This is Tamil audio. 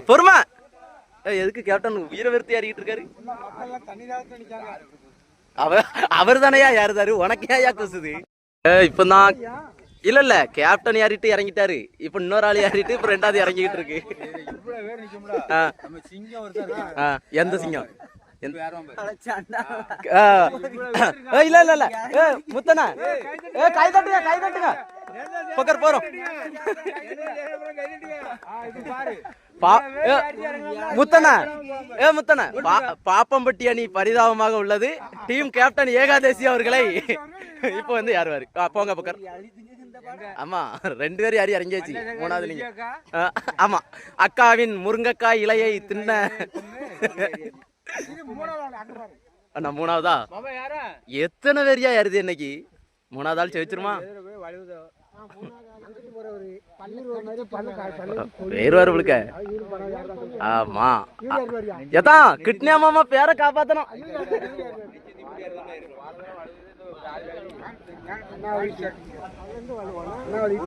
பொறுமை. எதுக்கு கேப்டன் வீர விருத்தி அறிக்கிட்டு இருக்காரு? அவர் தானையா யாருதாரு? உனக்கு ஏயா கொசுது? இப்பதான் இல்ல கேப்டன் யாரிட்டு இறங்கிட்டாரு. இப்ப இன்னொரு ஆள் யாரிட்டு இப்ப ரெண்டாவது இறங்கிட்டு இருக்கு. எந்த சிங்கம்? இல்ல இல்ல இல்ல முத்தனா கை தட்டுங்க கை தட்டுங்க பக்கர் போறோம். முத்தனா முத்தனா பாப்பம்பட்டி அணி பரிதாபமாக உள்ளது. டீம் கேப்டன் ஏகாதேசி அவர்களை இப்ப வந்து யார் வாரு போங்க பக்கர். ஆமா 2 பேரும் யாரும் இறங்கியாச்சு. 3வது நீங்க. ஆமா அக்காவின் முருங்கைக்காய் இலையை தின்ன. அண்ணா 3வதா? எத்தனை பேரியா யாருது இன்னைக்கு? 3வது ஆள் செவிச்சிருமா? வேறுவாரு. ஆமா எதான் கிட்னியா மாமா பேரை காப்பாத்தணும்.